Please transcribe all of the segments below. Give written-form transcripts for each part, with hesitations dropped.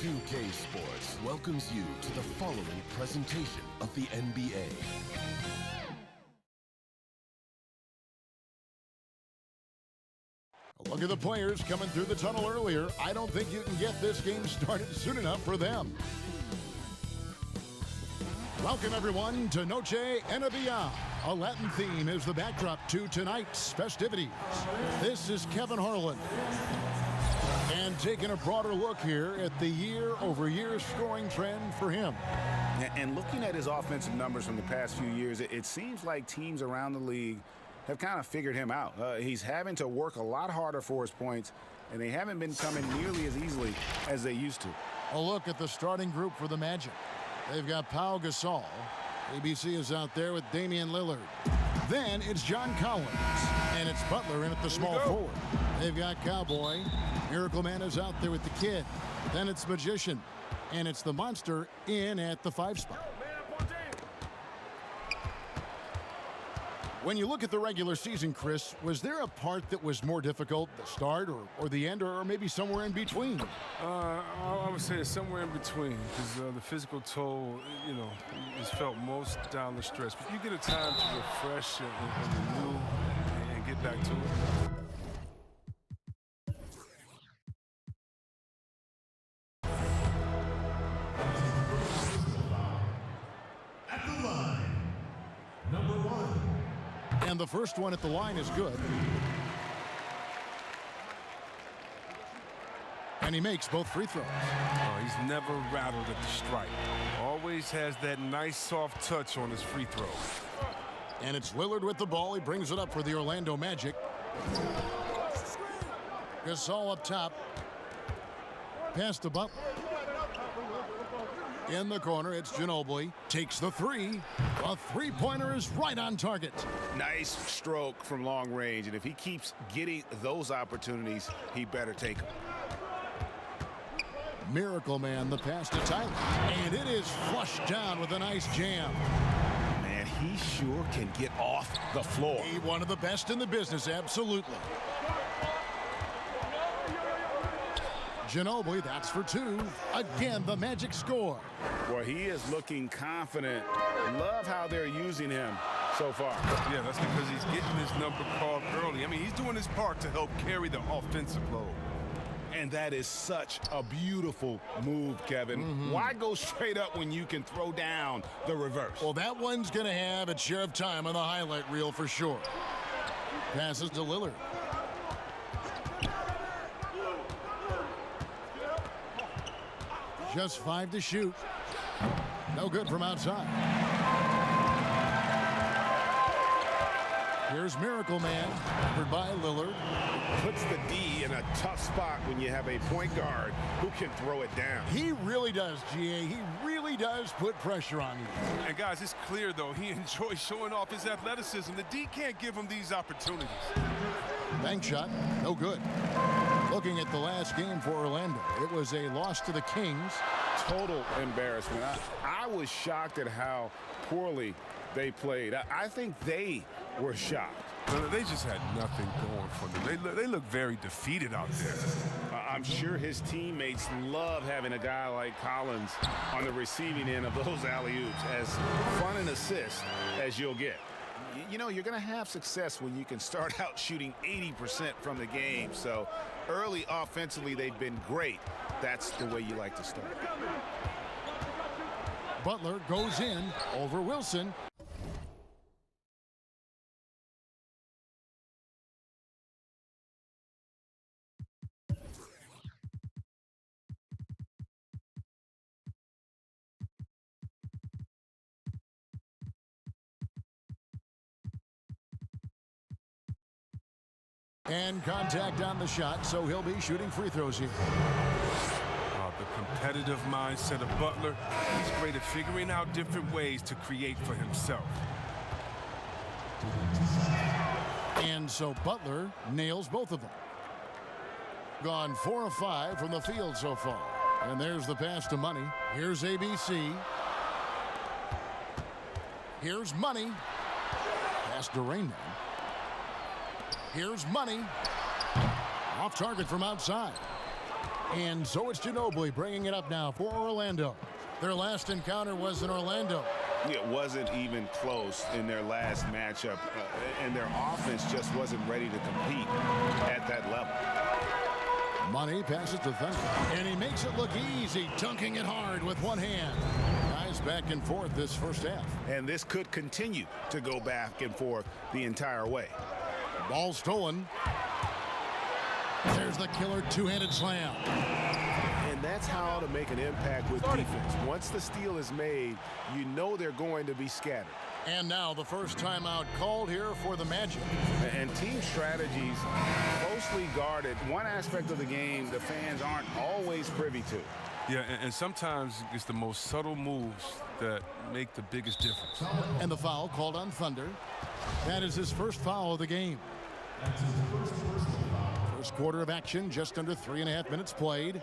2K Sports welcomes you to the following presentation of the NBA. Look at the players coming through the tunnel earlier. I don't think you can get this game started soon enough for them. Welcome, everyone, to Noche NBA. A Latin theme is the backdrop to tonight's festivities. This is Kevin Harlan. And taking a broader look here at the year-over-year scoring trend for him. And looking at his offensive numbers from the past few years, it seems like teams around the league have kind of figured him out. He's having to work a lot harder for his points, and they haven't been coming nearly as easily as they used to. A look at the starting group for the Magic. They've got Pau Gasol. ABC is out there with Damian Lillard. Then it's John Collins, and it's Butler in at the small forward. They've got Cowboy. Miracle Man is out there with the kid. Then it's Magician, and it's the Monster in at the 5 spot. When you look at the regular season, Chris, was there a part that was more difficult, the start or the end, or maybe somewhere in between? I would say it's somewhere in between, because the physical toll, is felt most down the stretch. But you get a time to refresh and renew and get back to it. At the line, number 1. And the first one at the line is good. And he makes both free throws. Oh, he's never rattled at the stripe. Always has that nice soft touch on his free throws. And it's Lillard with the ball. He brings it up for the Orlando Magic. Gasol up top. Pass to Butler. In the corner, it's Ginobili. Takes the three. A three-pointer is right on target. Nice stroke from long range, and if he keeps getting those opportunities, he better take them. Miracle Man, the pass to Tyler. And it is flushed down with a nice jam. Man, he sure can get off the floor. He one of the best in the business, absolutely. Ginobili, that's for 2. Again, the Magic score. Boy, he is looking confident. Love how they're using him so far. Yeah, that's because he's getting his number called early. I mean, he's doing his part to help carry the offensive load. And that is such a beautiful move, Kevin. Why go straight up when you can throw down the reverse? Well, that one's going to have its share of time on the highlight reel for sure. Passes to Lillard. Just 5 to shoot. No good from outside. Here's Miracle Man, covered by Lillard. Puts the D in a tough spot when you have a point guard who can throw it down. He really does, GA. He really does put pressure on you. And guys, it's clear, though, he enjoys showing off his athleticism. The D can't give him these opportunities. Bank shot, no good. Looking at the last game for Orlando, it was a loss to the Kings. Total embarrassment. I was shocked at how poorly they played. I think they were shocked. They just had nothing going for them. They look very defeated out there. I'm sure his teammates love having a guy like Collins on the receiving end of those alley-oops. As fun an assist as you'll get. You know, you're going to have success when you can start out shooting 80% from the game. So early offensively, they've been great. That's the way you like to start. Butler goes in over Wilson. And contact on the shot, so he'll be shooting free throws here. The competitive mindset of Butler, he's great at figuring out different ways to create for himself. And so Butler nails both of them. Gone 4 of 5 from the field so far. And there's the pass to Money. Here's ABC. Here's Money. Pass to Rain Man. Here's Money. Off target from outside. And so it's Ginobili bringing it up now for Orlando. Their last encounter was in Orlando. It wasn't even close in their last matchup, and their offense just wasn't ready to compete at that level. Money passes to Thunder, and he makes it look easy, dunking it hard with one hand. Guys back and forth this first half. And this could continue to go back and forth the entire way. Ball stolen. There's the killer two-handed slam. And that's how to make an impact with defense. Once the steal is made, you know they're going to be scattered. And now the first timeout called here for the Magic. And team strategies closely guarded. One aspect of the game the fans aren't always privy to. Yeah, and sometimes it's the most subtle moves that make the biggest difference. And the foul called on Thunder. That is his first foul of the game. First quarter of action, just under 3.5 minutes played.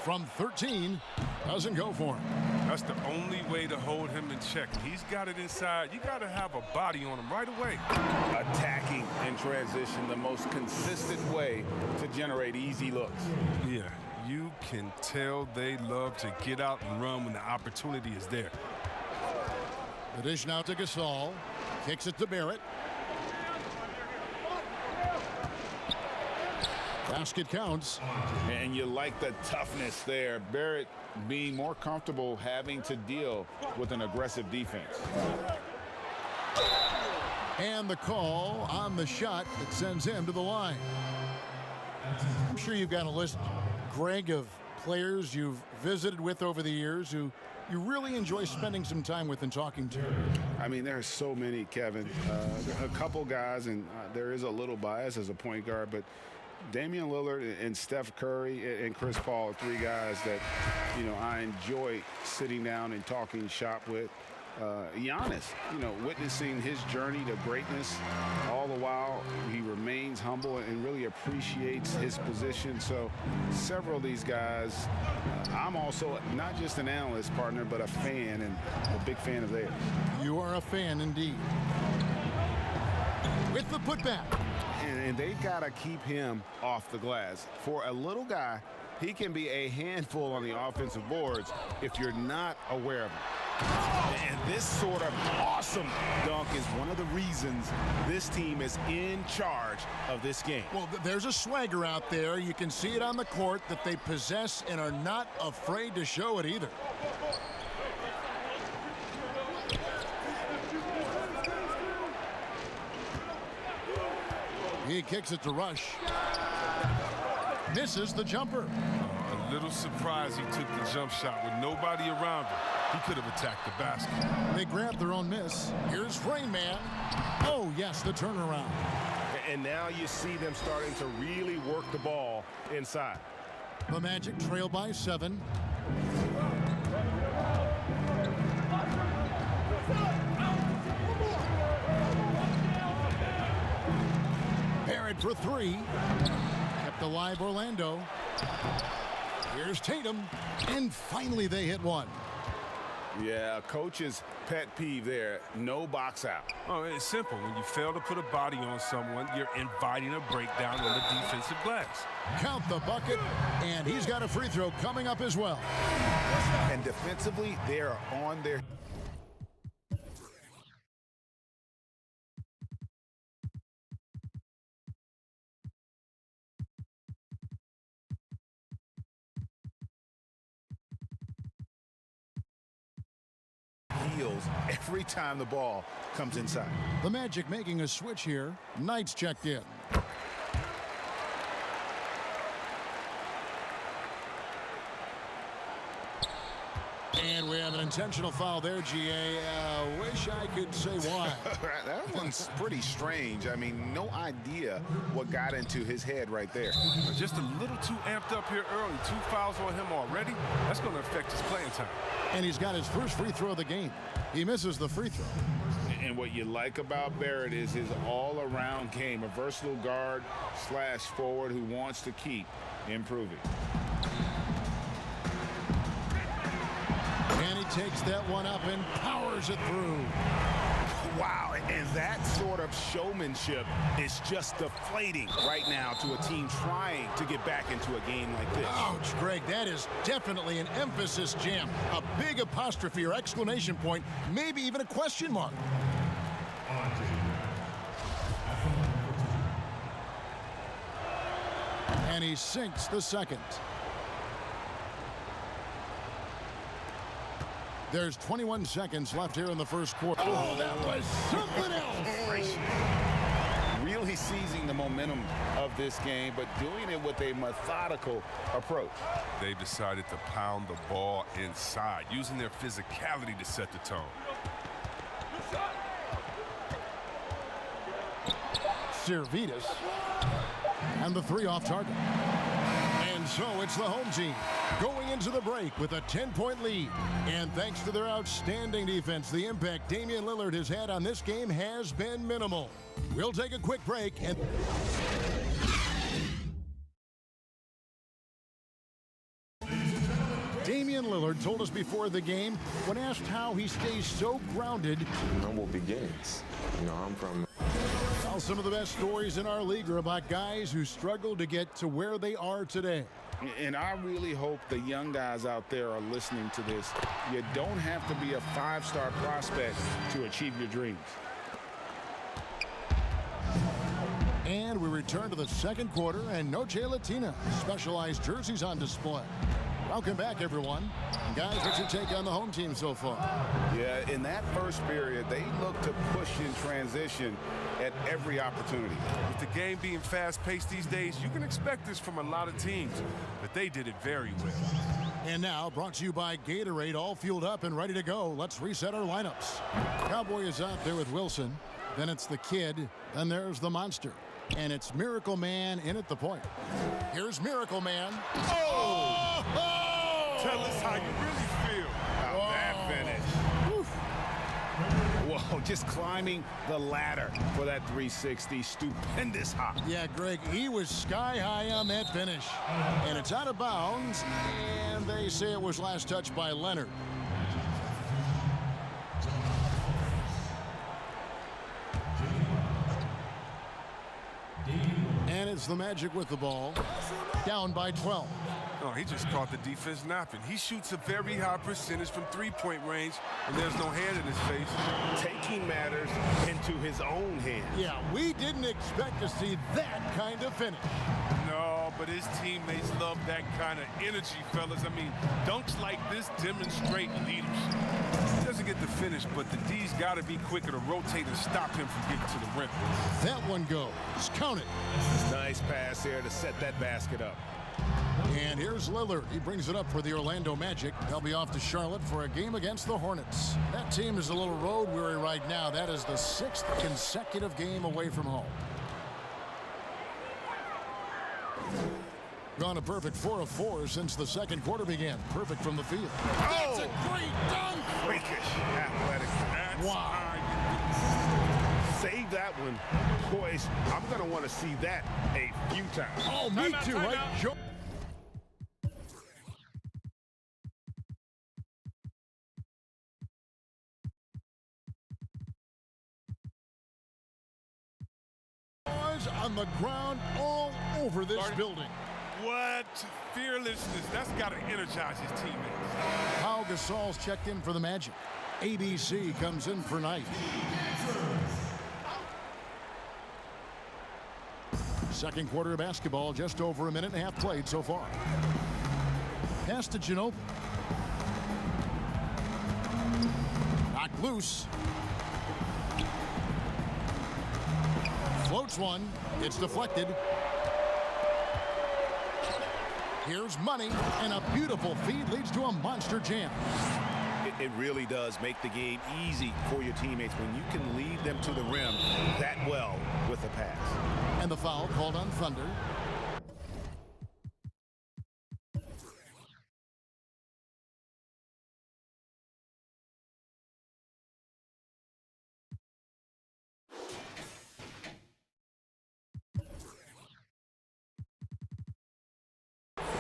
From 13, doesn't go for him. That's the only way to hold him in check. He's got it inside. You got to have a body on him right away. Attacking in transition, the most consistent way to generate easy looks. Yeah, you can tell they love to get out and run when the opportunity is there. The dish now to Gasol. Kicks it to Barrett. Basket counts. And you like the toughness there. Barrett being more comfortable having to deal with an aggressive defense. And the call on the shot that sends him to the line. I'm sure you've got a list, Greg, of players you've visited with over the years who you really enjoy spending some time with and talking to. I mean, there are so many, Kevin. A couple guys, and there is a little bias as a point guard, but Damian Lillard and Steph Curry and Chris Paul are three guys that, you know, I enjoy sitting down and talking shop with. Giannis, you know, witnessing his journey to greatness, all the while he remains humble and really appreciates his position. So several of these guys, I'm also not just an analyst, partner, but a fan, and a big fan of theirs. You are a fan indeed. With the putback. And they got to keep him off the glass. For a little guy, he can be a handful on the offensive boards if you're not aware of him. And this sort of awesome dunk is one of the reasons this team is in charge of this game. Well, there's a swagger out there. You can see it on the court that they possess and are not afraid to show it either. He kicks it to Rush. Misses the jumper. A little surprised he took the jump shot with nobody around him. He could have attacked the basket. They grab their own miss. Here's Rain Man. Oh, yes, the turnaround. And now you see them starting to really work the ball inside. The Magic trail by 7. Barrett for 3. Kept alive Orlando. Here's Tatum. And finally they hit one. Yeah, coach's pet peeve there. No box out. Oh, it's simple. When you fail to put a body on someone, you're inviting a breakdown on the defensive glass. Count the bucket, and he's got a free throw coming up as well. And defensively, they are on their... heels every time the ball comes inside. The Magic making a switch here. Knight's checked in. And we have an intentional foul there, GA. Wish I could say why. That one's pretty strange. I mean, no idea what got into his head right there. Just a little too amped up here early. 2 fouls on him already. That's going to affect his playing time. And he's got his first free throw of the game. He misses the free throw. And what you like about Barrett is his all-around game, a versatile guard / forward who wants to keep improving. And he takes that one up and powers it through. Wow, and that sort of showmanship is just deflating right now to a team trying to get back into a game like this. Ouch, Greg, that is definitely an emphasis jam. A big apostrophe or exclamation point, maybe even a question mark. And he sinks the second. There's 21 seconds left here in the first quarter. Oh, that was something else. Really seizing the momentum of this game, but doing it with a methodical approach. They've decided to pound the ball inside, using their physicality to set the tone. Servetus. And the three off target. And so it's the home team going into the break with a 10-point lead. And thanks to their outstanding defense, the impact Damian Lillard has had on this game has been minimal. We'll take a quick break and... Damian Lillard told us before the game, when asked how he stays so grounded... Humble beginnings. You know, I'm from... Well, some of the best stories in our league are about guys who struggled to get to where they are today. And I really hope the young guys out there are listening to this. You don't have to be a five-star prospect to achieve your dreams. And we return to the second quarter, and Noche Latina specialized jerseys on display. Welcome back, everyone. Guys, what's your take on the home team so far? Yeah, in that first period, they looked to push in transition at every opportunity. With the game being fast-paced these days, you can expect this from a lot of teams, but they did it very well. And now, brought to you by Gatorade, all fueled up and ready to go. Let's reset our lineups. Cowboy is out there with Wilson. Then it's the Kid. Then there's the Monster. And it's Miracle Man in at the point. Here's Miracle Man. Oh! Tell us how you really feel. Wow, that finish. Woof. Whoa, just climbing the ladder for that 360. Stupendous hop. Yeah, Greg, he was sky high on that finish. And it's out of bounds, and they say it was last touched by Leonard. And it's the Magic with the ball. Down by 12. Oh, he just caught the defense napping. He shoots a very high percentage from three-point range, and there's no hand in his face. Taking matters into his own hands. Yeah, we didn't expect to see that kind of finish. No, but his teammates love that kind of energy, fellas. I mean, dunks like this demonstrate leadership. He doesn't get the finish, but the D's got to be quicker to rotate and stop him from getting to the rim. That one goes. Count it. Nice pass there to set that basket up. And here's Lillard. He brings it up for the Orlando Magic. They'll be off to Charlotte for a game against the Hornets. That team is a little road weary right now. That is the 6th consecutive game away from home. Gone a perfect 4 of 4 since the second quarter began. Perfect from the field. That's a great dunk! Freakish athletic. Wow. Save that one. Boys, I'm going to want to see that a few times. Oh, me too, right? Joe. On the ground all over this building. What fearlessness. That's got to energize his teammates. Pau Gasol's checked in for the Magic. ABC comes in for Knight. Second quarter of basketball, just over a minute and a half played so far. Pass to Ginobili. Knocked loose. Floats one. It's deflected. Here's Money, and a beautiful feed leads to a monster jam. It really does make the game easy for your teammates when you can lead them to the rim that well with a pass. And the foul called on Thunder.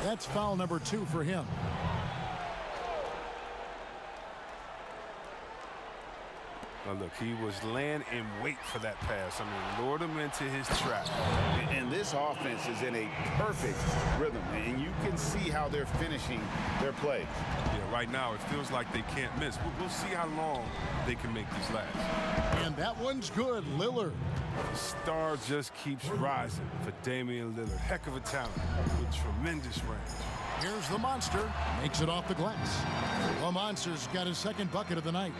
That's foul number 2 for him. Look, he was laying in wait for that pass. I mean, lured him into his trap. And this offense is in a perfect rhythm, and you can see how they're finishing their play. Yeah, right now it feels like they can't miss. We'll see how long they can make these last. And that one's good. Lillard. The star just keeps rising for Damian Lillard. Heck of a talent with tremendous range. Here's the monster. Makes it off the glass. The monster's got his second bucket of the night.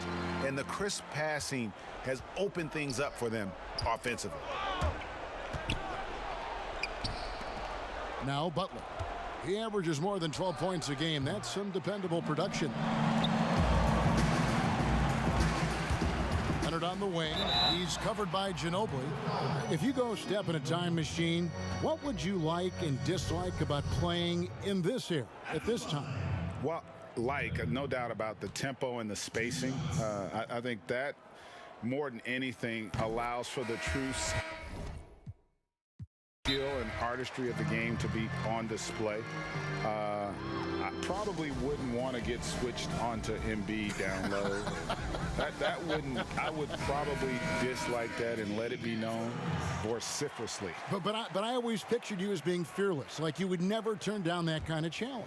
And the crisp passing has opened things up for them offensively. Now Butler. He averages more than 12 points a game. That's some dependable production. Leonard on the wing. He's covered by Ginobili. If you go step in a time machine, what would you like and dislike about playing in this era at this time? Well, no doubt about the tempo and the spacing. I think that more than anything allows for the true skill and artistry of the game to be on display. I probably wouldn't want to get switched onto Embiid down low. I would probably dislike that and let it be known vociferously. But I always pictured you as being fearless, like you would never turn down that kind of challenge.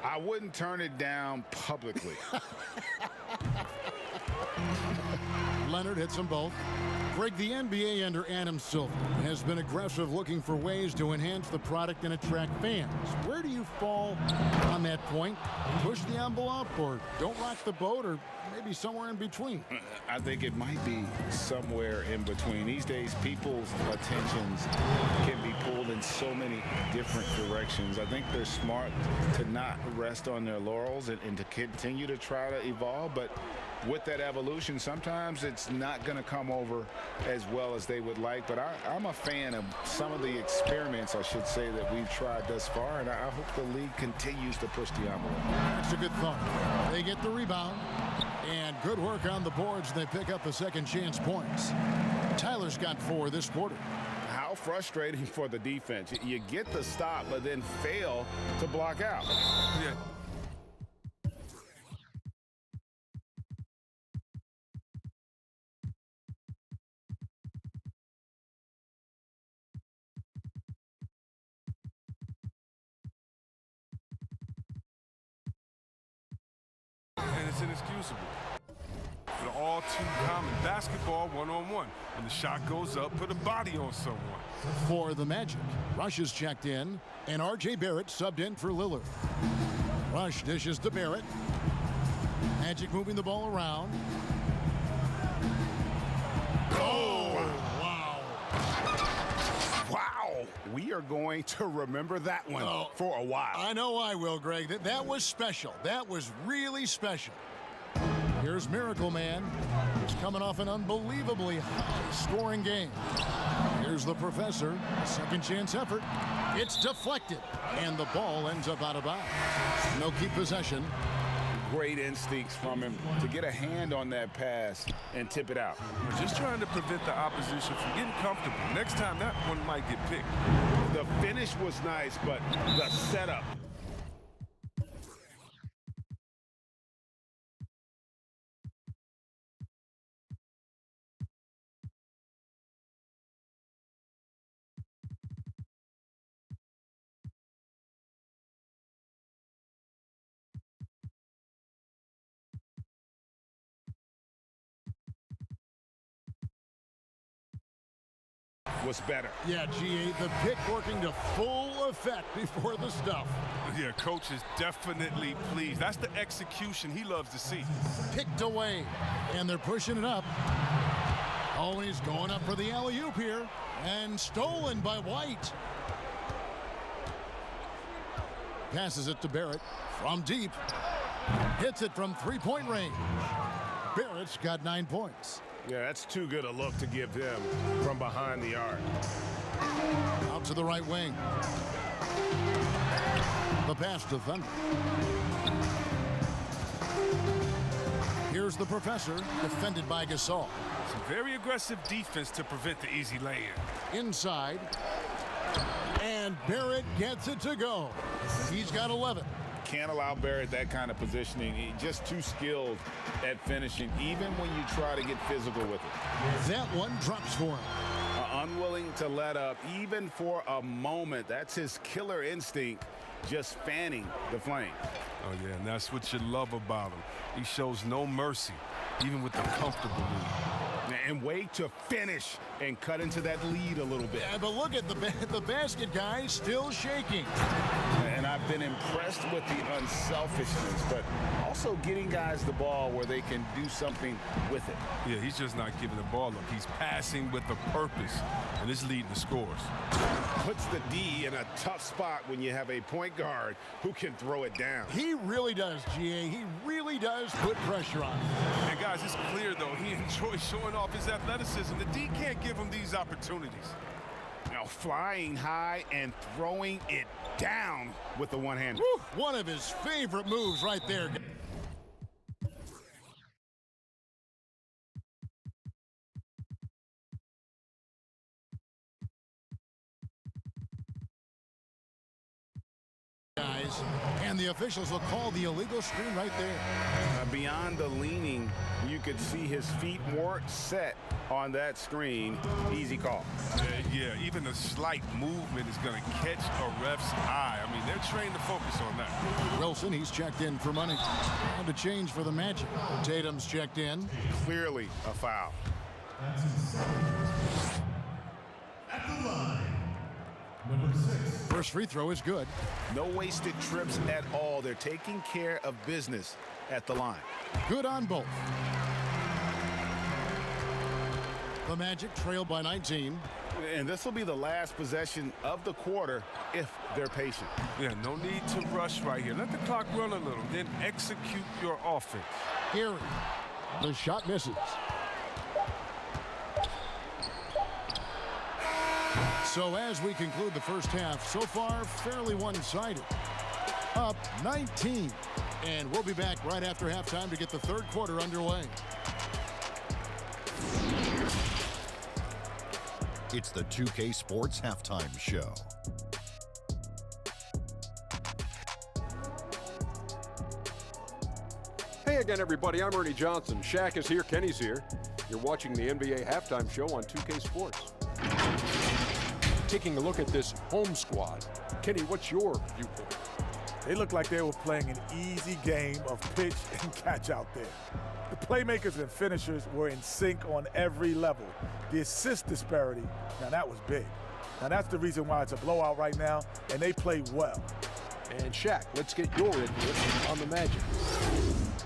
I wouldn't turn it down publicly. Leonard hits them both. Greg, the NBA under Adam Silver has been aggressive, looking for ways to enhance the product and attract fans. Where do you fall on that point? Push the envelope or don't rock the boat, or maybe somewhere in between? I think it might be somewhere in between. These days, people's attentions can be pulled in so many different directions. I think they're smart to not rest on their laurels and to continue to try to evolve, but with that evolution, sometimes it's not going to come over as well as they would like. But I'm a fan of some of the experiments, I should say, that we've tried thus far, and I hope the league continues to push the envelope. That's a good thought. They get the rebound, and good work on the boards. They pick up the second chance points. Tyler's got 4 this quarter. How frustrating for the defense. You get the stop, but then fail to block out. Yeah. And it's inexcusable. But all too common basketball one-on-one. When the shot goes up, put a body on someone. For the Magic, Rush is checked in, and R.J. Barrett subbed in for Lillard. Rush dishes to Barrett. Magic moving the ball around. Oh, wow. Wow. We are going to remember that one for a while. I know I will, Greg. That was special. That was really special. Here's Miracle Man. He's coming off an unbelievably high-scoring game. Here's the Professor. A second chance effort. It's deflected, and the ball ends up out of bounds. No keep possession. Great instincts from him to get a hand on that pass and tip it out. We're just trying to prevent the opposition from getting comfortable. Next time, that one might get picked. The finish was nice, but the setup. Was better. Yeah, GA, the pick working to full effect before the stuff. Yeah, coach is definitely pleased. That's the execution he loves to see. Picked away, and they're pushing it up. Oh, and he's going up for the alley-oop here, and stolen by White. Passes it to Barrett from deep. Hits it from three-point range. Barrett's got 9 points. Yeah, that's too good a look to give them from behind the arc. Out to the right wing. The pass to Thunder. Here's the Professor, defended by Gasol. Some very aggressive defense to prevent the easy lay-in. Inside. And Barrett gets it to go. He's got 11. can't allow Barrett that kind of positioning. He's just too skilled at finishing, even when you try to get physical with it. That one drops for him. Unwilling to let up, even for a moment. That's his killer instinct, just fanning the flame. Oh, yeah, and that's what you love about him. He shows no mercy, even with the comfortable lead. And wait to finish and cut into that lead a little bit. Yeah, but look at the basket, guys, still shaking. And I've been impressed with the unselfishness, but also getting guys the ball where they can do something with it. Yeah, he's just not giving the ball up. He's passing with a purpose, and it's leading the scores. Puts the D in a tough spot when you have a point guard who can throw it down. He really does, GA. He really does put pressure on him. And, guys, it's clear, though, he enjoys showing off his athleticism. The D can't give him these opportunities. Now flying high and throwing it down with the one-hand. One of his favorite moves right there. Guys, and the officials will call the illegal screen right there. Beyond the leaning, you could see his feet weren't set on that screen. Easy call. Yeah, even a slight movement is going to catch a ref's eye. I mean, they're trained to focus on that. Wilson, he's checked in for money. And to change for the Magic. Tatum's checked in. Clearly a foul. At the line, number 6. First free throw is good. No wasted trips at all. They're taking care of business at the line. Good on both. The Magic trail by 19. And this will be the last possession of the quarter if they're patient. Yeah, no need to rush right here. Let the clock run a little, then execute your offense. Here, the shot misses. So as we conclude the first half, so far fairly one-sided. Up 19. And we'll be back right after halftime to get the third quarter underway. It's the 2K Sports Halftime Show. Hey again, everybody. I'm Ernie Johnson. Shaq is here. Kenny's here. You're watching the NBA Halftime Show on 2K Sports. Taking a look at this home squad. Kenny, what's your viewpoint? They looked like they were playing an easy game of pitch and catch out there. The playmakers and finishers were in sync on every level. The assist disparity, now that was big. Now that's the reason why it's a blowout right now, and they played well. And Shaq, let's get your input on the Magic.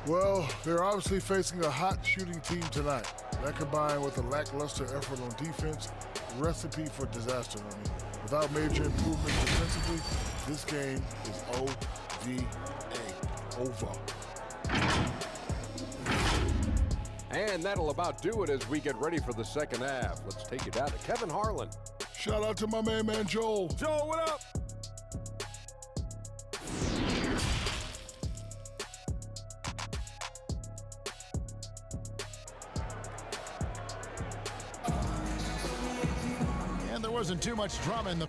Well, they're obviously facing a hot shooting team tonight. That combined with a lackluster effort on defense, recipe for disaster, Ernie. Without major improvements defensively, this game is OVA, over. And that'll about do it as we get ready for the second half. Let's take it down to Kevin Harlan. Shout out to my man Joel. Joel, what up? And there wasn't too much drama in the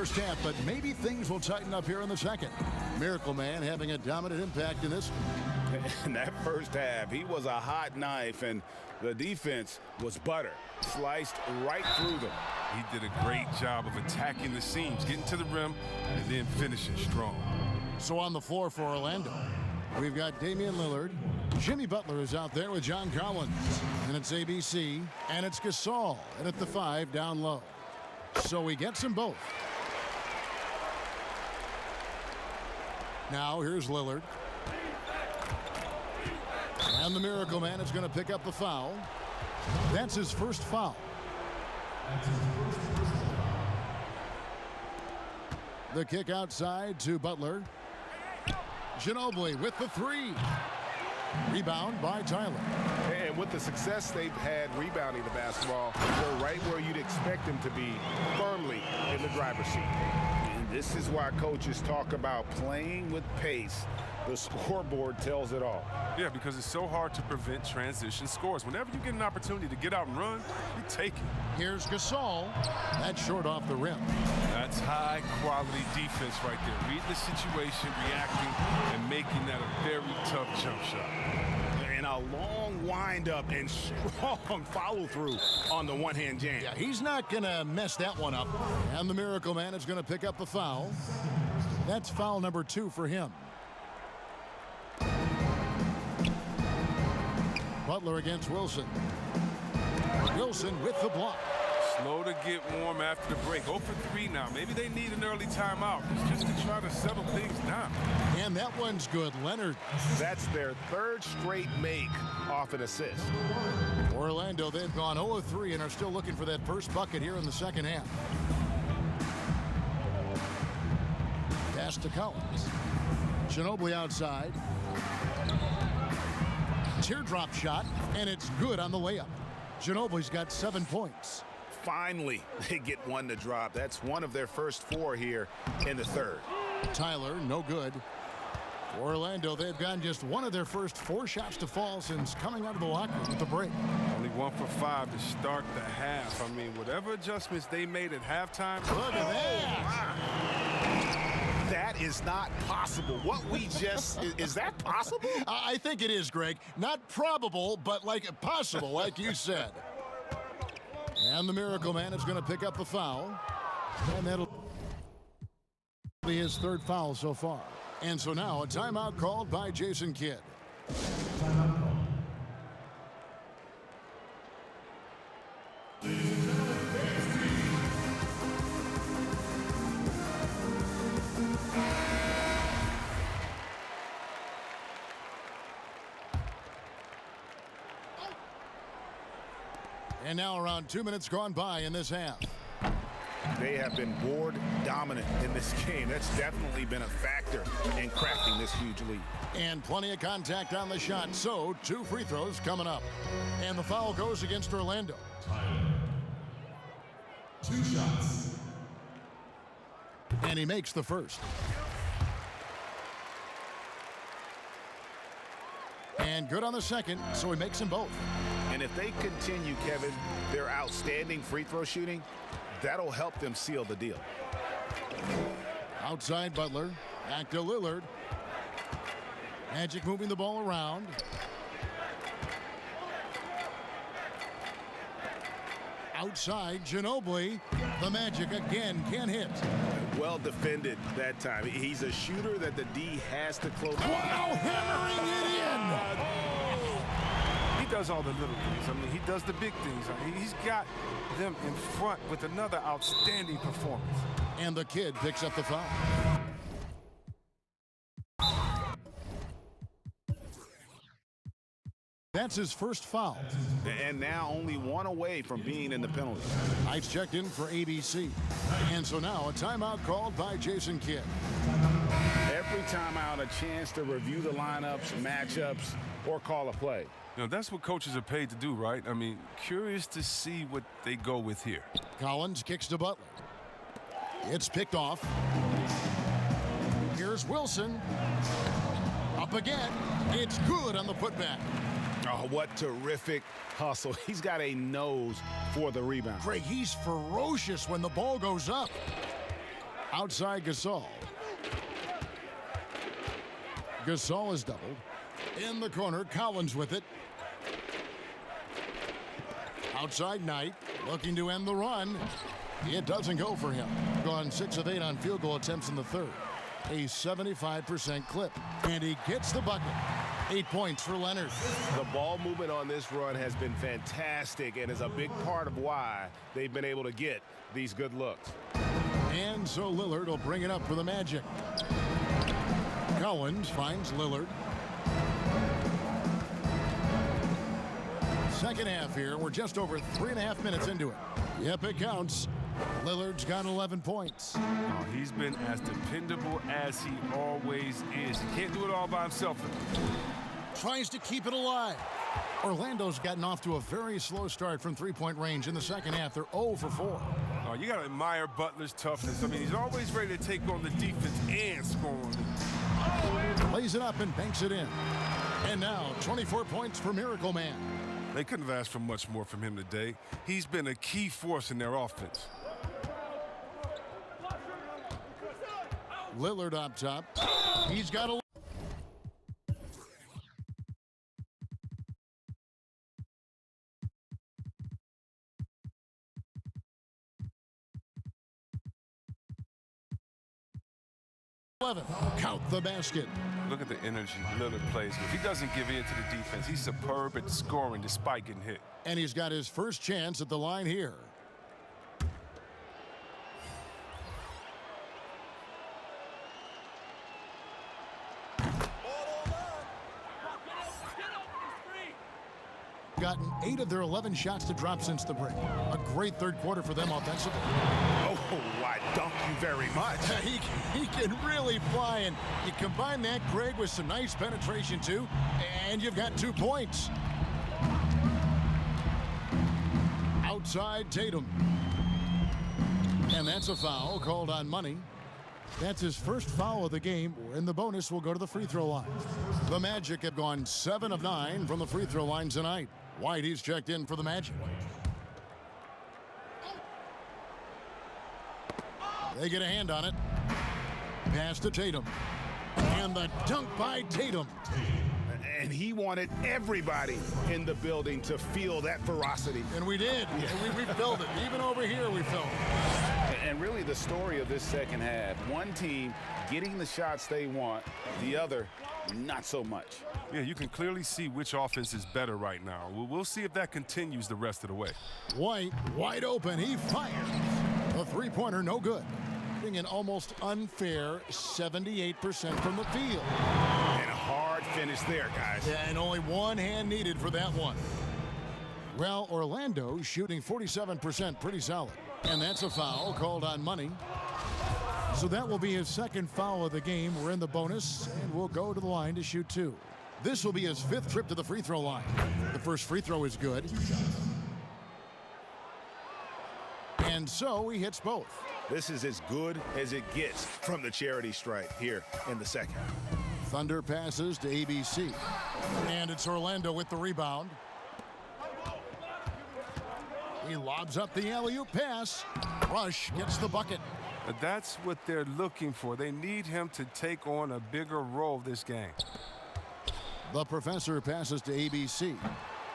first half, but maybe things will tighten up here in the second. Miracle Man having a dominant impact in this. In that first half, he was a hot knife, and the defense was butter. Sliced right through them. He did a great job of attacking the seams, getting to the rim, and then finishing strong. So on the floor for Orlando, we've got Damian Lillard. Jimmy Butler is out there with John Collins. And it's ABC, and it's Gasol. And at the 5, down low. So he gets them both. Now here's Lillard. And the Miracle Man is going to pick up the foul. That's his first foul. The kick outside to Butler. Ginobili with the 3. Rebound by Tyler. And with the success they've had rebounding the basketball, they're right where you'd expect them to be, firmly in the driver's seat. And this is why coaches talk about playing with pace. The scoreboard tells it all. Yeah, because it's so hard to prevent transition scores. Whenever you get an opportunity to get out and run, you take it. Here's Gasol. That's short off the rim. That's high-quality defense right there. Reading the situation, reacting, and making that a very tough jump shot. And a long wind-up and strong follow-through on the one-hand jam. Yeah, he's not going to mess that one up. And the Miracle Man is going to pick up the foul. That's foul number 2 for him. Butler against Wilson. Wilson with the block. Slow to get warm after the break. 0 for 3 now. Maybe they need an early timeout just to try to settle things down. And that one's good. Leonard. That's their 3rd straight make off an assist. Orlando, they've gone 0 of 3 and are still looking for that first bucket here in the second half. Pass to Collins. Ginobili outside. Teardrop shot, and it's good on the layup. Ginobili's got 7 points. Finally, they get one to drop. That's one of their first 4 here in the 3rd. Tyler, no good. For Orlando, they've gotten just one of their first 4 shots to fall since coming out of the locker room at the break. Only 1 for 5 to start the half. I mean, whatever adjustments they made at halftime. Look at that. That is not possible. What we just, is that possible? I think it is, Greg. Not probable, but like possible, like you said. And the Miracle Man is going to pick up the foul. And that'll be his 3rd foul so far. And so now a timeout called by Jason Kidd. Timeout call. And now around 2 minutes gone by in this half. They have been board dominant in this game. That's definitely been a factor in cracking this huge lead. And plenty of contact on the shot, so 2 free throws coming up. And the foul goes against Orlando. Tyler. 2 shots. And he makes the first. And good on the second, so he makes them both. And if they continue, Kevin, their outstanding free throw shooting, that'll help them seal the deal. Outside Butler, back to Lillard. Magic moving the ball around. Outside Ginobili. The Magic again can't hit. Well defended that time. He's a shooter that the D has to close. Wow, hammering it in. He does all the little things. I mean, he does the big things. I mean, he's got them in front with another outstanding performance. And the Kid picks up the foul. That's his first foul. And now only 1 away from being in the penalty. Ice checked in for ABC. And so now a timeout called by Jason Kidd. Every timeout, a chance to review the lineups, matchups, or call a play. You know, that's what coaches are paid to do, right? I mean, curious to see what they go with here. Collins kicks to Butler. It's picked off. Here's Wilson. Up again. It's good on the putback. Oh, what terrific hustle. He's got a nose for the rebound. Greg, he's ferocious when the ball goes up. Outside Gasol. Gasol is doubled. In the corner, Collins with it. Outside Knight, looking to end the run. It doesn't go for him. Gone 6 of 8 on field goal attempts in the third. A 75% clip. And he gets the bucket. 8 points for Leonard. The ball movement on this run has been fantastic and is a big part of why they've been able to get these good looks. And so Lillard will bring it up for the Magic. Collins finds Lillard. Second half here. We're just over 3.5 minutes into it. Yep, it counts. Lillard's got 11 points. Oh, he's been as dependable as he always is. He can't do it all by himself. Tries to keep it alive. Orlando's gotten off to a very slow start from three-point range in the second half. They're 0 for 4. Oh, you got to admire Butler's toughness. I mean, he's always ready to take on the defense and score on it. Lays it up and banks it in. And now 24 points for Miracle Man. They couldn't have asked for much more from him today. He's been a key force in their offense. Lillard up top. He's got a... Count the basket. Look at the energy Lillard plays with. He doesn't give in to the defense. He's superb at scoring despite getting hit. And he's got his first chance at the line here. Gotten 8 of their 11 shots to drop since the break. A great third quarter for them offensively. Oh, I thank you very much. He can really fly, and you combine that, Greg, with some nice penetration too, and you've got 2 points. Outside Tatum. And that's a foul called on Money. That's his first foul of the game, and the bonus will go to the free throw line. The Magic have gone 7 of 9 from the free throw line tonight. White, he's checked in for the Magic. They get a hand on it. Pass to Tatum. And the dunk by Tatum. And he wanted everybody in the building to feel that ferocity. And we did. Yeah. We felt it. Even over here, we felt it. And really the story of this second half, one team getting the shots they want, the other not so much. Yeah, you can clearly see which offense is better right now. We'll see if that continues the rest of the way. White, wide open. He fires. A three-pointer, no good. An almost unfair 78% from the field. And a hard finish there, guys. Yeah, and only one hand needed for that one. Well, Orlando shooting 47%, pretty solid. And that's a foul called on Money. So that will be his second foul of the game. We're in the bonus, and we'll go to the line to shoot 2. This will be his 5th trip to the free throw line. The first free throw is good. And so he hits both. This is as good as it gets from the charity stripe here in the second. Thunder passes to ABC. And it's Orlando with the rebound. He lobs up the alley-oop pass. Rush gets the bucket. That's what they're looking for. They need him to take on a bigger role this game. The professor passes to ABC.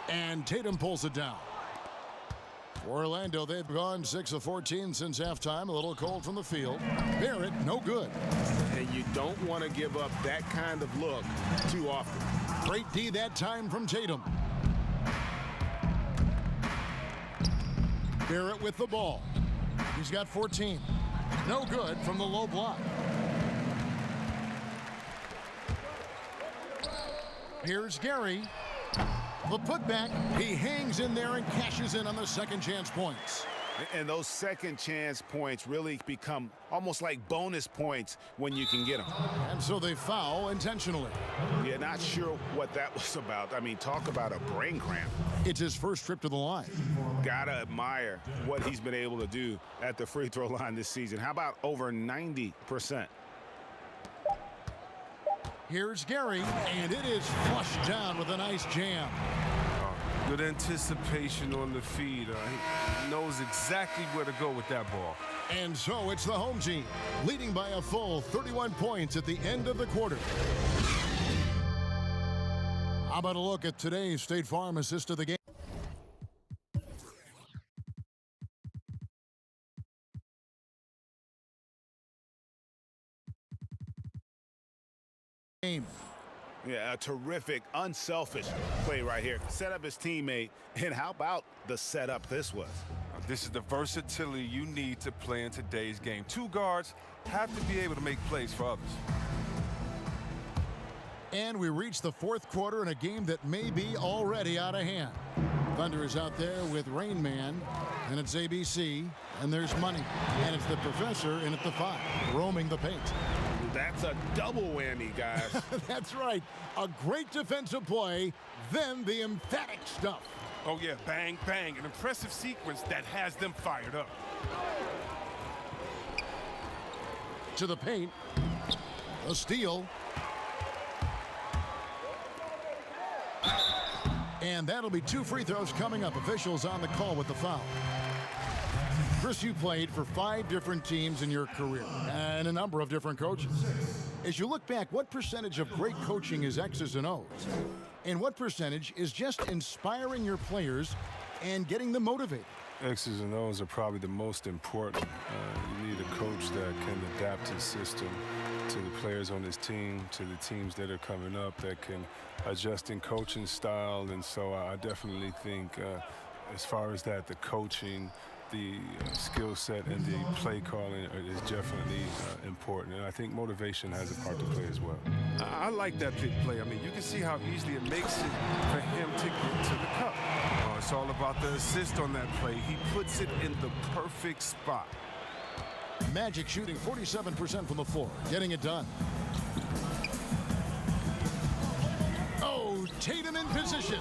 And Tatum pulls it down. For Orlando, they've gone 6 of 14 since halftime. A little cold from the field. Barrett, no good. And you don't want to give up that kind of look too often. Great D that time from Tatum. Barrett with the ball. He's got 14. No good from the low block. Here's Gary. The putback, he hangs in there and cashes in on the second chance points. And those second chance points really become almost like bonus points when you can get them. And so they foul intentionally. Yeah, not sure what that was about. I mean, talk about a brain cramp. It's his first trip to the line. Gotta admire what he's been able to do at the free throw line this season. How about over 90%? Here's Gary, and it is flushed down with a nice jam. Good anticipation on the feed. He knows exactly where to go with that ball. And so it's the home team, leading by a full 31 points at the end of the quarter. How about a look at today's State Farm assist of the game? Yeah, a terrific, unselfish play right here. Set up his teammate, and how about the setup this was? This is the versatility you need to play in today's game. Two guards have to be able to make plays for others. And we reach the fourth quarter in a game that may be already out of hand. Thunder is out there with Rain Man, and it's ABC, and there's Money, and it's the Professor in at the 5, roaming the paint. That's a double whammy, guys. That's right. A great defensive play, then the emphatic stuff. Oh, yeah, bang, bang. An impressive sequence that has them fired up. To the paint. A steal. And that'll be 2 free throws coming up. Officials on the call with the foul. Chris, you played for 5 different teams in your career and a number of different coaches. As you look back, what percentage of great coaching is X's and O's? And what percentage is just inspiring your players and getting them motivated? X's and O's are probably the most important. You need a coach that can adapt his system to the players on his team, to the teams that are coming up, that can adjust in coaching style. And so I definitely think as far as that, the coaching, the skill set and the play calling is definitely important. And I think motivation has a part to play as well. I like that big play. I mean, you can see how easily it makes it for him to get to the cup. It's all about the assist on that play. He puts it in the perfect spot. Magic shooting 47% from the floor, getting it done. Oh, Tatum in position.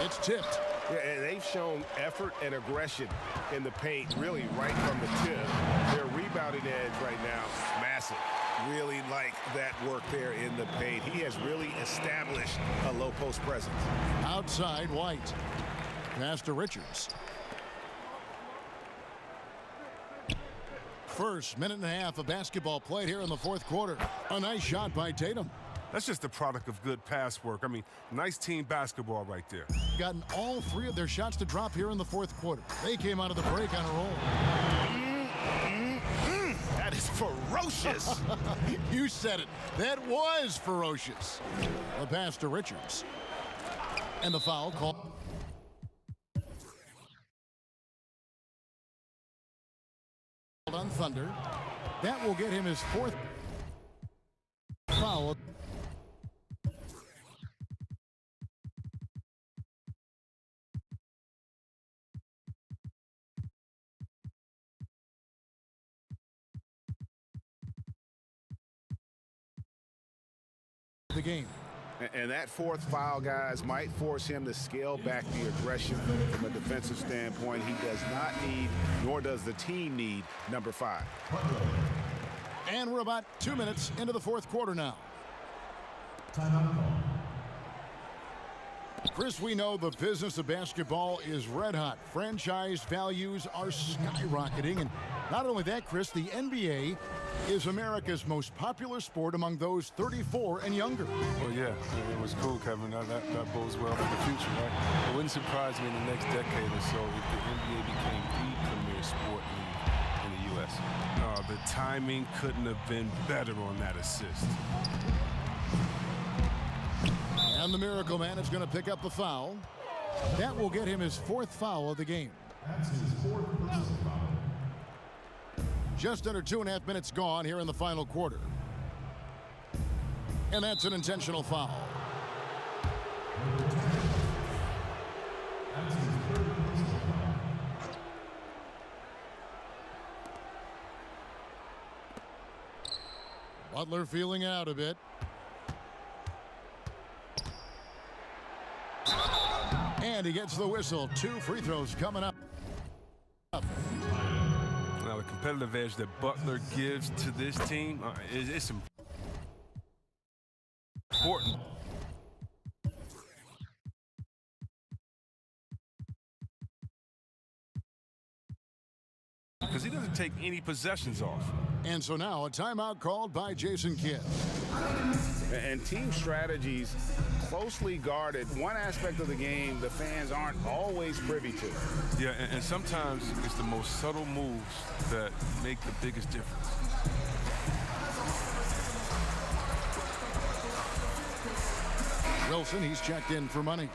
It's tipped. Yeah, they've shown effort and aggression in the paint, really right from the tip. Their rebounding edge right now, massive. Really like that work there in the paint. He has really established a low post presence. Outside, White. Pass to Richards. First minute and a half of basketball played here in the fourth quarter. A nice shot by Tatum. That's just the product of good pass work. I mean, nice team basketball right there. Gotten all 3 of their shots to drop here in the fourth quarter. They came out of the break on a roll. That is ferocious. You said it. That was ferocious. The pass to Richards. And the foul call. On Thunder. That will get him his 4th foul. The game. And that 4th foul, guys, might force him to scale back the aggression from a defensive standpoint. He does not need, nor does the team need, number 5. And we're about 2 minutes into the fourth quarter now. Timeout call. Chris, we know the business of basketball is red hot. Franchise values are skyrocketing. And not only that, Chris, the NBA is America's most popular sport among those 34 and younger. Well, yeah, it was cool, Kevin. That bodes well for the future, right? It wouldn't surprise me in the next decade or so if the NBA became the premier sport in the U.S. The timing couldn't have been better on that assist. And the Miracle Man is going to pick up the foul. That will get him his 4th foul of the game. That's his 4th personal foul. Just under 2.5 minutes gone here in the final quarter. And that's an intentional foul. That's his 3rd personal foul. Butler feeling out a bit. And he gets the whistle. 2 free throws coming up. Now, the competitive edge that Butler gives to this team it's important. Because he doesn't take any possessions off. And so now a timeout called by Jason Kidd. And team strategies closely guarded. One aspect of the game the fans aren't always privy to. Yeah, and sometimes it's the most subtle moves that make the biggest difference. Wilson, he's checked in for money.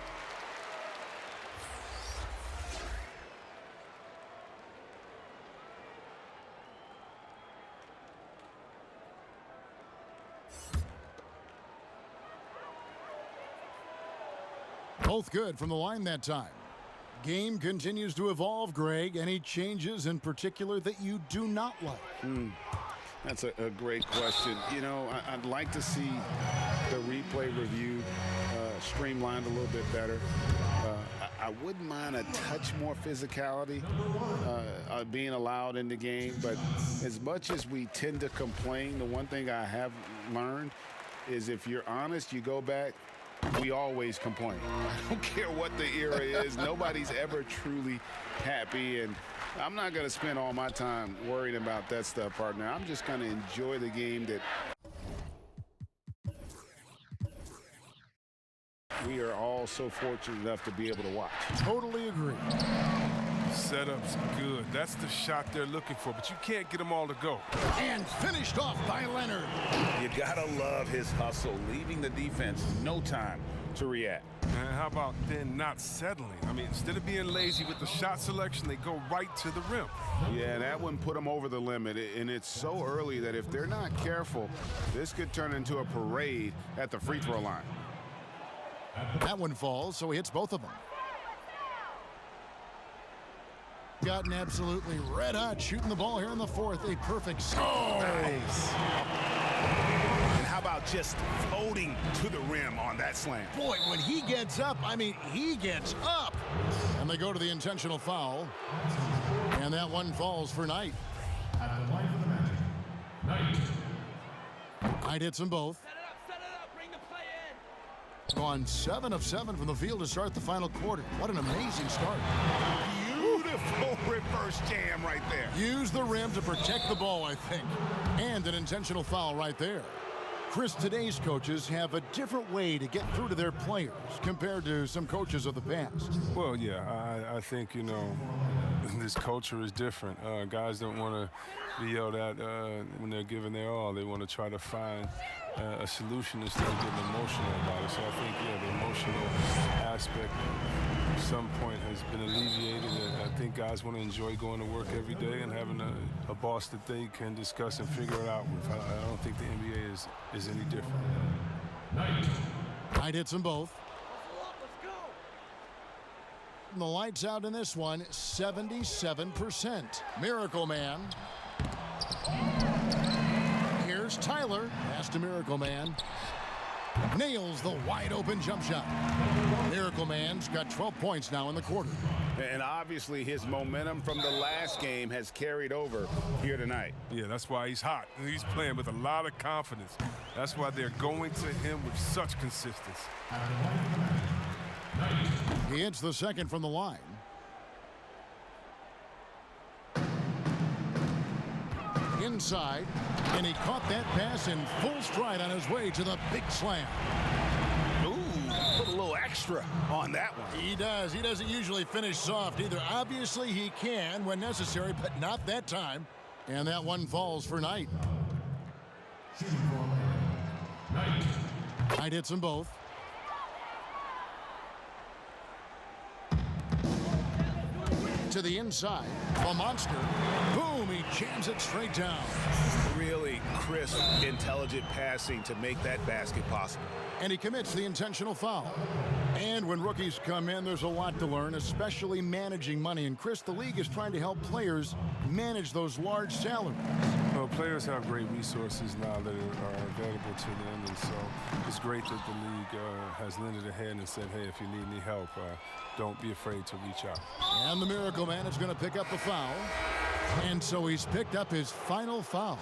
Both good from the line that time. Game continues to evolve, Greg. Any changes in particular that you do not like? That's a great question. You know, I'd like to see the replay review streamlined a little bit better. I wouldn't mind a touch more physicality being allowed in the game, but as much as we tend to complain, the one thing I have learned is if you're honest, you go back, we always complain. I don't care what the era is. Nobody's ever truly happy, and I'm not going to spend all my time worrying about that stuff, partner. I'm just going to enjoy the game that we are all so fortunate enough to be able to watch. Totally agree. Setup's good. That's the shot they're looking for, but you can't get them all to go. And finished off by Leonard. You gotta love his hustle, leaving the defense no time to react. And how about then not settling? I mean, instead of being lazy with the shot selection, they go right to the rim. Yeah, that one put them over the limit, and it's so early that if they're not careful, this could turn into a parade at the free throw line. That one falls, so he hits both of them. Gotten absolutely red hot shooting the ball here in the fourth. A perfect score. Nice. And how about just floating to the rim on that slam? Boy, when he gets up, I mean, he gets up. And they go to the intentional foul. And that one falls for Knight. At the line for the Magic, Knight. Knight hits them both. Set it up, bring the play in. Gone 7 of 7 from the field to start the final quarter. What an amazing start. Beautiful reverse jam right there. Use the rim to protect the ball, I think. And an intentional foul right there. Chris, today's coaches have a different way to get through to their players compared to some coaches of the past. Well, yeah, I think, you know, this culture is different. Guys don't want to be yelled at when they're giving their all. They want to try to find a solution instead of getting emotional about it. So I think, yeah, the emotional aspect at some point has been alleviated. And I think guys want to enjoy going to work every day and having a boss that they can discuss and figure it out with. I don't think the NBA is any different. Knight hits them both. And the lights out in this one, 77%. Miracle Man. Here's Tyler. Pass to Miracle Man. Nails the wide open jump shot. Miracle Man's got 12 points now in the quarter. And obviously his momentum from the last game has carried over here tonight. Yeah, that's why he's hot. He's playing with a lot of confidence. That's why they're going to him with such consistency. He hits the second from the line. Inside, and he caught that pass in full stride on his way to the big slam. Ooh, put a little extra on that one. He does. He doesn't usually finish soft either. Obviously, he can when necessary, but not that time. And that one falls for Knight. Knight hits them both. To the inside, the monster. Boom, he jams it straight down. Really crisp, intelligent passing to make that basket possible. And he commits the intentional foul. And when rookies come in, there's a lot to learn, especially managing money. And Chris, the league is trying to help players manage those large salaries. Well, players have great resources now that are available to them, and so it's great that the league has lended a hand and said, hey, if you need any help, don't be afraid to reach out. And the Miracle Man is going to pick up the foul. And so he's picked up his final foul.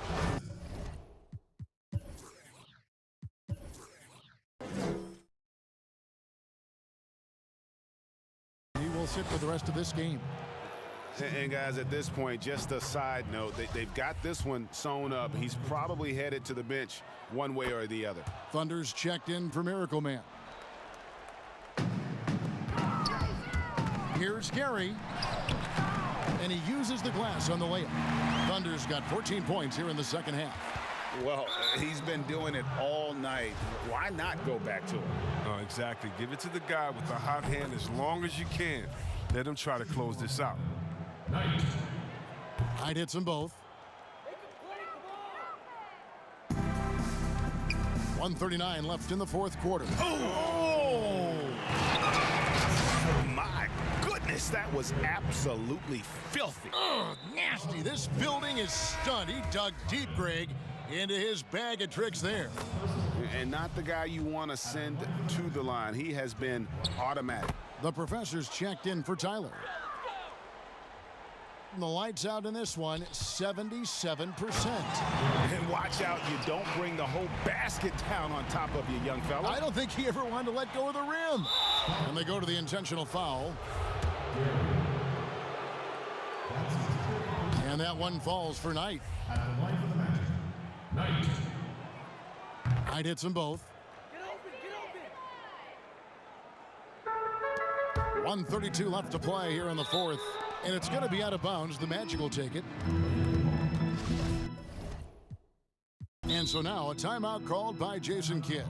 He will sit for the rest of this game. And guys, at this point, just a side note, they've got this one sewn up. He's probably headed to the bench one way or the other. Thunder's checked in for Miracle Man. Here's Gary. And he uses the glass on the layup. Thunder's got 14 points here in the second half. Well, he's been doing it all night. Why not go back to him? Exactly. Give it to the guy with the hot hand as long as you can. Let him try to close this out. Hyde hits them both. 1:39 left in the fourth quarter. Oh! My goodness, that was absolutely filthy. Oh, nasty. This building is stunned. He dug deep, Greg, into his bag of tricks there. And not the guy you want to send to the line. He has been automatic. The professor's checked in for Tyler. The lights out in this one, 77%. And watch out, you don't bring the whole basket down on top of you, young fella. I don't think he ever wanted to let go of the rim. And they go to the intentional foul. And that one falls for Knight. At the line for the Magic, Knight. Knight hits them both. Get open, get open. 1:32 left to play here in the fourth. And it's going to be out of bounds. The Magic will take it. And so now a timeout called by Jason Kidd.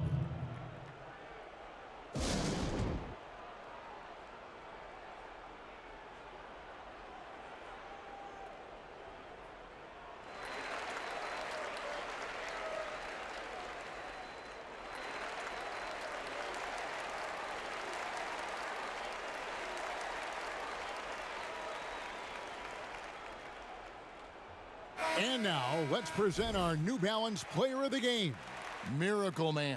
And now, let's present our New Balance Player of the Game, Miracle Man.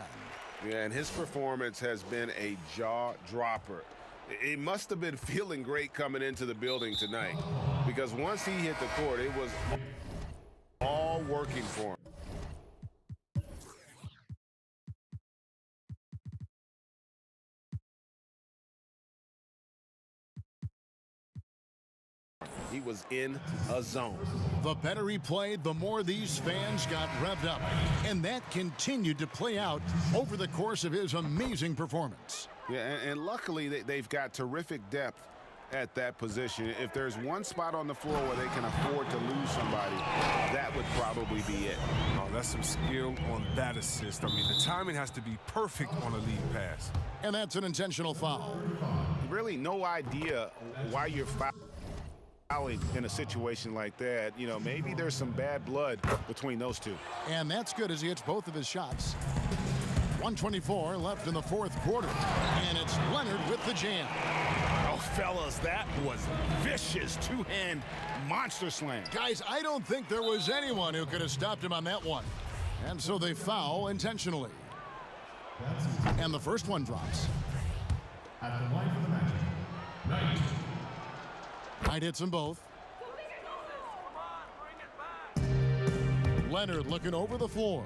Yeah, and his performance has been a jaw-dropper. He must have been feeling great coming into the building tonight, because once he hit the court, it was all working for him. He was in a zone. The better he played, the more these fans got revved up. And that continued to play out over the course of his amazing performance. Yeah, and luckily they've got terrific depth at that position. If there's one spot on the floor where they can afford to lose somebody, that would probably be it. Oh, that's some skill on that assist. I mean, the timing has to be perfect on a lead pass. And that's an intentional foul. Really no idea why you're fouling in a situation like that. You know, maybe there's some bad blood between those two. And that's good as he hits both of his shots. 1:24 left in the fourth quarter. And it's Leonard with the jam. Oh, fellas, that was vicious two-hand monster slam. Guys, I don't think there was anyone who could have stopped him on that one. And so they foul intentionally. And the first one drops. At the line for the Magic, Knight. Knight hits them both. Leonard looking over the floor.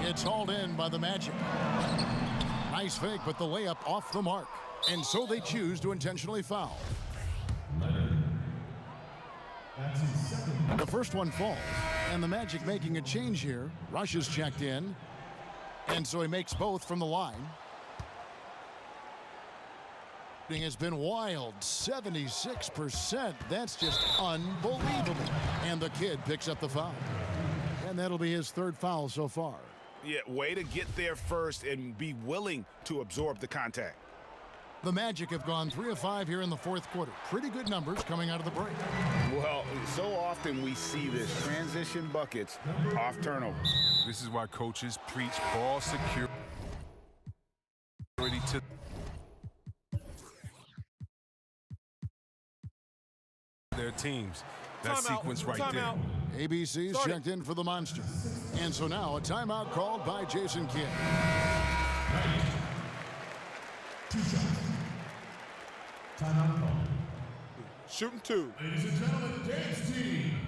It's hauled in by the Magic. Nice fake, but the layup off the mark. And so they choose to intentionally foul. Leonard. That's his second. The first one falls, and the Magic making a change here. Rush is checked in, and so he makes both from the line. Has been wild, 76%. That's just unbelievable. And the kid picks up the foul. And that'll be his third foul so far. Yeah, way to get there first and be willing to absorb the contact. The Magic have gone 3 of 5 here in the fourth quarter. Pretty good numbers coming out of the break. Well, so often we see this transition buckets off turnovers. This is why coaches preach ball security to their teams. That sequence right there. ABC's checked in for the Monster. And so now a timeout called by Jason Kidd. 2 shots. Timeout call. Shooting 2. Ladies and gentlemen, dance team.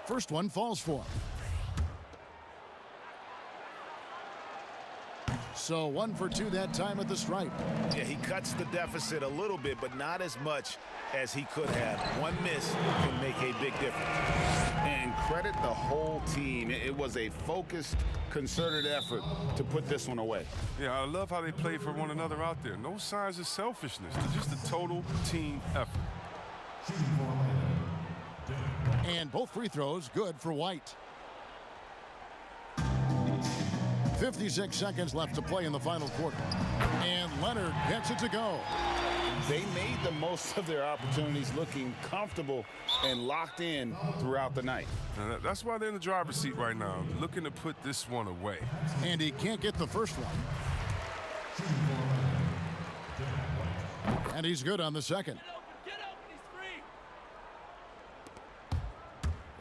First one falls for him. So 1 for 2 that time at the stripe. Yeah, he cuts the deficit a little bit, but not as much as he could have. One miss can make a big difference. And credit the whole team. It was a focused, concerted effort to put this one away. Yeah, I love how they play for one another out there. No signs of selfishness. It's just a total team effort. And both free throws good for White. 56 seconds left to play in the final quarter. And Leonard gets it to go. They made the most of their opportunities, looking comfortable and locked in throughout the night. That's why they're in the driver's seat right now, looking to put this one away. And he can't get the first one. And he's good on the second.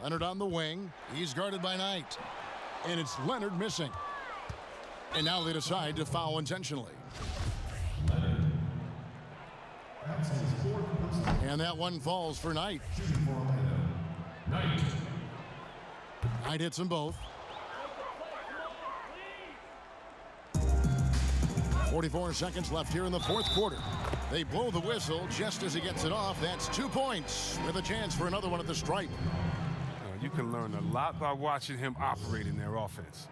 Leonard on the wing. He's guarded by Knight. And it's Leonard missing. And now they decide to foul intentionally. And that one falls for Knight. Knight hits them both. 44 seconds left here in the fourth quarter. They blow the whistle just as he gets it off. That's 2 points with a chance for another one at the stripe. You can learn a lot by watching him operate in their offense.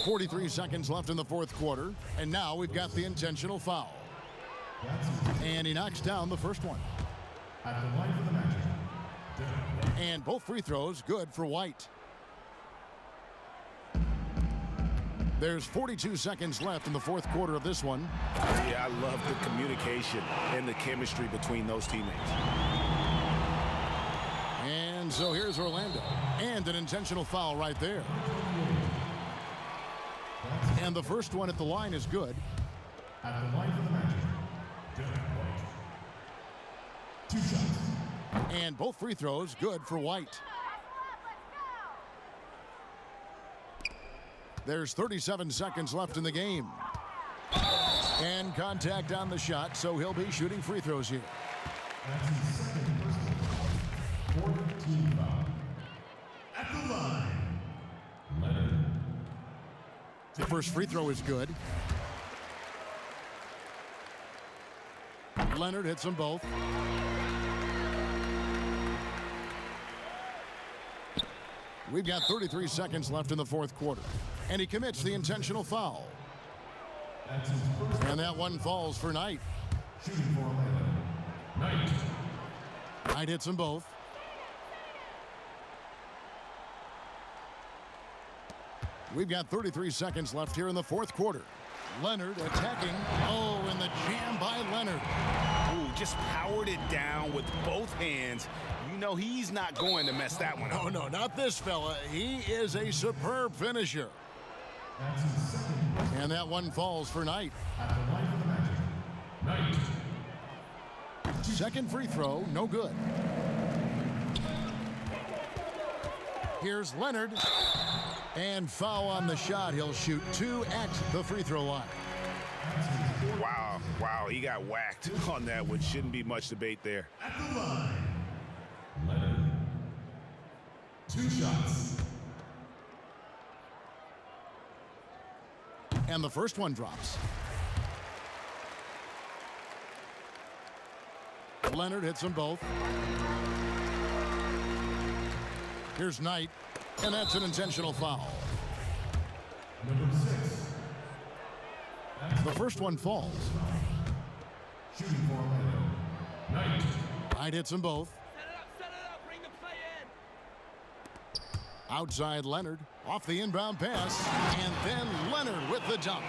43 seconds left in the fourth quarter, and now we've got the intentional foul. And he knocks down the first one. And both free throws good for White. There's 42 seconds left in the fourth quarter of this one. Yeah, I love the communication and the chemistry between those teammates. And so here's Orlando. And an intentional foul right there. And the first one at the line is good. At the line for the Magic, White. 2 shots. And both free throws good for White. There's 37 seconds left in the game. And contact on the shot, so he'll be shooting free throws here. That's his second personal. 4th team foul. At the line, Leonard. The first free throw is good. Leonard hits them both. We've got 33 seconds left in the fourth quarter. And he commits the intentional foul. And that one falls for Knight. Shooting for Orlando, Knight. Knight hits them both. We've got 33 seconds left here in the fourth quarter. Leonard attacking. Oh, and the jam by Leonard. Ooh, just powered it down with both hands. You know he's not going to mess that one up. Oh, no, not this fella. He is a superb finisher. That's his second. And that one falls for Knight. At the line for the Magic, Knight. Second free throw, no good. Here's Leonard. And foul on the shot. He'll shoot 2 at the free throw line. Wow, he got whacked on that one. Shouldn't be much debate there. At the line, Leonard. 2 shots. And the first one drops. Leonard hits them both. Here's Knight. And that's an intentional foul. Number 6. The first one falls. Shooting for Orlando, Knight. Knight hits them both. Set it up, bring the play in. Outside Leonard, off the inbound pass, and then Leonard with the dunk.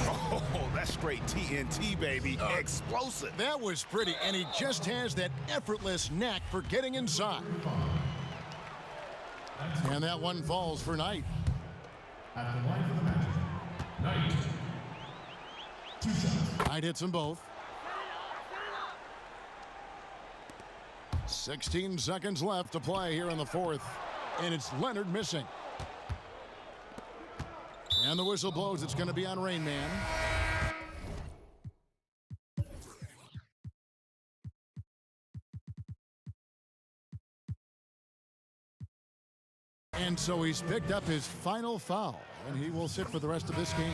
Oh, that's straight TNT, baby. Explosive. That was pretty, and he just has that effortless knack for getting inside. And that one falls for Knight. At the line for the Magic, Knight. 2 shots. Knight hits them both. 16 seconds left to play here in the fourth. And it's Leonard missing. And the whistle blows. It's going to be on Rain Man. And so he's picked up his final foul, and he will sit for the rest of this game.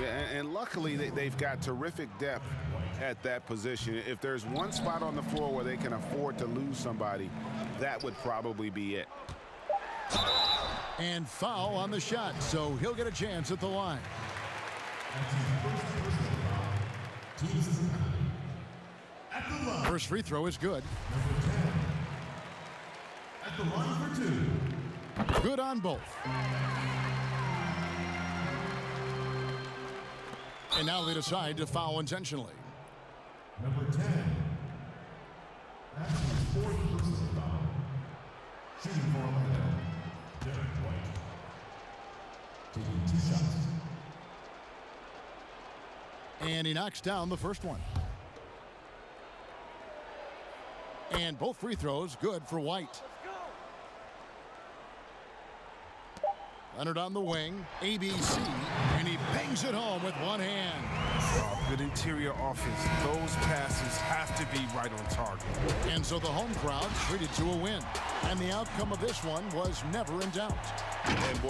Yeah, and luckily they've got terrific depth at that position. If there's one spot on the floor where they can afford to lose somebody, that would probably be it. And foul on the shot, so he'll get a chance at the line. First free throw is good. At the line for 2. Good on both. And now they decide to foul intentionally. Number 10. That's his 4th personal foul. Shooting for Orlando, Derek White. Taking 2 shots. And he knocks down the first one. And both free throws good for White. Leonard on the wing, ABC, and he bangs it home with one hand. Good interior offense. Those passes have to be right on target. And so the home crowd treated to a win. And the outcome of this one was never in doubt. And boy,